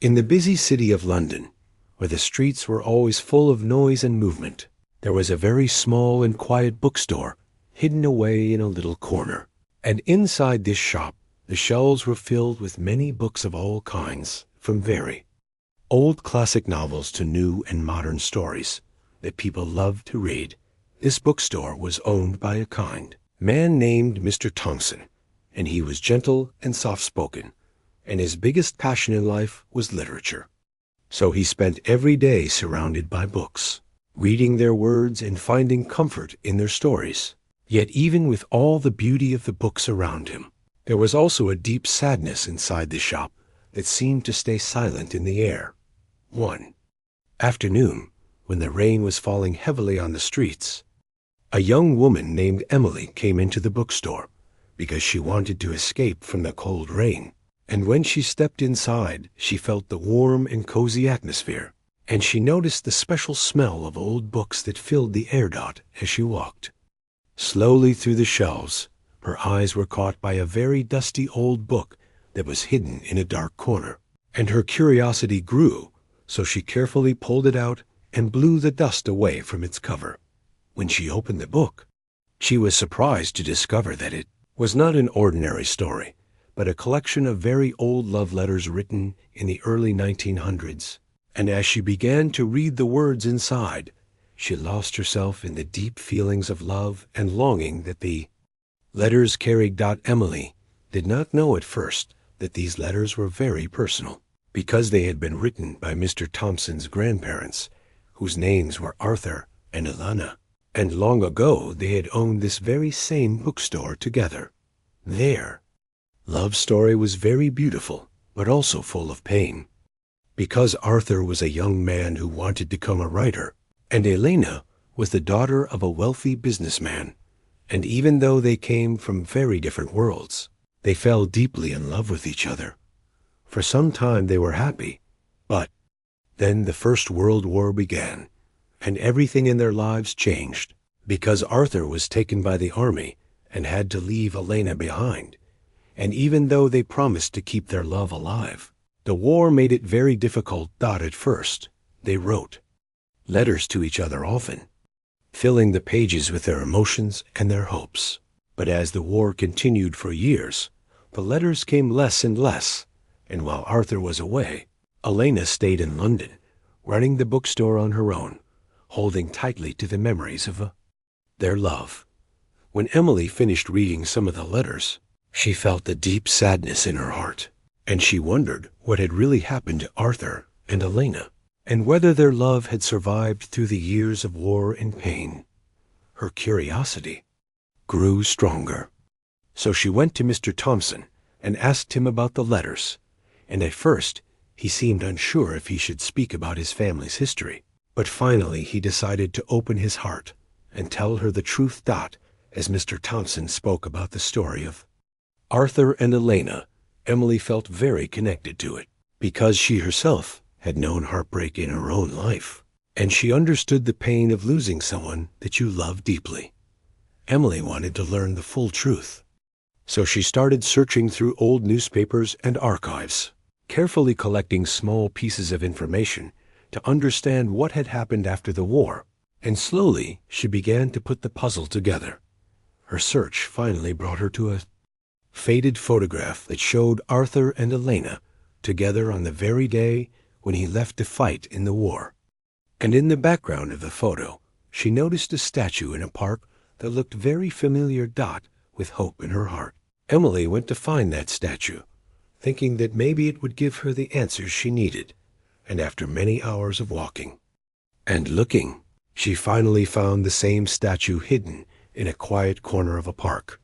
In the busy city of London, where the streets were always full of noise and movement, there was a very small and quiet bookstore hidden away in a little corner. And inside this shop, the shelves were filled with many books of all kinds, from very old classic novels to new and modern stories that people loved to read. This bookstore was owned by a kind man named Mr. Thompson, and he was gentle and soft-spoken, and his biggest passion in life was literature. So he spent every day surrounded by books, reading their words and finding comfort in their stories. Yet even with all the beauty of the books around him, there was also a deep sadness inside the shop that seemed to stay silent in the air. One afternoon, when the rain was falling heavily on the streets, a young woman named Emily came into the bookstore because she wanted to escape from the cold rain. And when she stepped inside, she felt the warm and cozy atmosphere, and she noticed the special smell of old books that filled the air dot as she walked. Slowly through the shelves, her eyes were caught by a very dusty old book that was hidden in a dark corner, and her curiosity grew, so she carefully pulled it out and blew the dust away from its cover. When she opened the book, she was surprised to discover that it was not an ordinary story, but a collection of very old love letters written in the early 1900s. And as she began to read the words inside, she lost herself in the deep feelings of love and longing that the letters carried. Emily did not know at first that these letters were very personal, because they had been written by Mr. Thompson's grandparents, whose names were Arthur and Elena, and long ago they had owned this very same bookstore together. Their love story was very beautiful, but also full of pain, because Arthur was a young man who wanted to become a writer, and Elena was the daughter of a wealthy businessman, and even though they came from very different worlds, they fell deeply in love with each other. For some time they were happy, but then the First World War began, and everything in their lives changed, because Arthur was taken by the army and had to leave Elena behind. And even though they promised to keep their love alive, the war made it very difficult. At first, they wrote letters to each other often, filling the pages with their emotions and their hopes. But as the war continued for years, the letters came less and less, and while Arthur was away, Elena stayed in London, running the bookstore on her own, holding tightly to the memories of their love. When Emily finished reading some of the letters, she felt a deep sadness in her heart, and she wondered what had really happened to Arthur and Elena, and whether their love had survived through the years of war and pain. Her curiosity grew stronger. So she went to Mr. Thompson and asked him about the letters, and at first he seemed unsure if he should speak about his family's history, but finally he decided to open his heart and tell her the truth. As Mr. Thompson spoke about the story of Arthur and Elena, Emily felt very connected to it, because she herself had known heartbreak in her own life, and she understood the pain of losing someone that you love deeply. Emily wanted to learn the full truth, so she started searching through old newspapers and archives, carefully collecting small pieces of information to understand what had happened after the war, and slowly she began to put the puzzle together. Her search finally brought her to a faded photograph that showed Arthur and Elena together on the very day when he left to fight in the war. And in the background of the photo, she noticed a statue in a park that looked very familiar. With hope in her heart, Emily went to find that statue, thinking that maybe it would give her the answers she needed. And after many hours of walking and looking, she finally found the same statue hidden in a quiet corner of a park.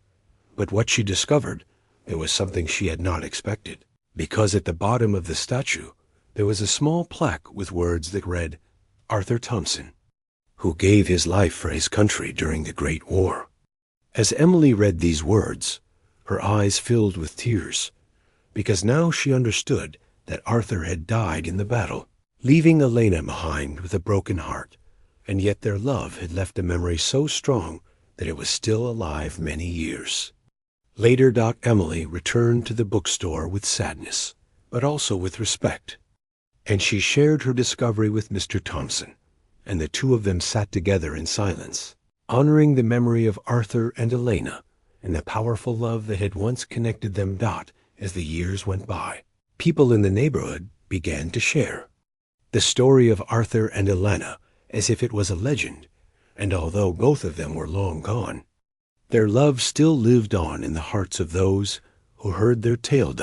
But what she discovered, there was something she had not expected, because at the bottom of the statue there was a small plaque with words that read, Arthur Thompson, who gave his life for his country during the Great War. As Emily read these words, her eyes filled with tears, because now she understood that Arthur had died in the battle, leaving Elena behind with a broken heart, and yet their love had left a memory so strong that it was still alive many years. Later, Emily returned to the bookstore with sadness, but also with respect, and she shared her discovery with Mr. Thompson, and the two of them sat together in silence, honoring the memory of Arthur and Elena and the powerful love that had once connected them. As the years went by, people in the neighborhood began to share the story of Arthur and Elena as if it was a legend, and although both of them were long gone, their love still lived on in the hearts of those who heard their tale.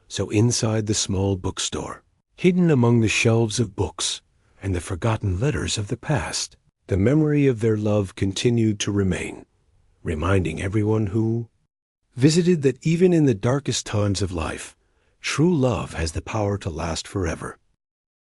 So inside the small bookstore, hidden among the shelves of books and the forgotten letters of the past, the memory of their love continued to remain, reminding everyone who visited that even in the darkest times of life, true love has the power to last forever.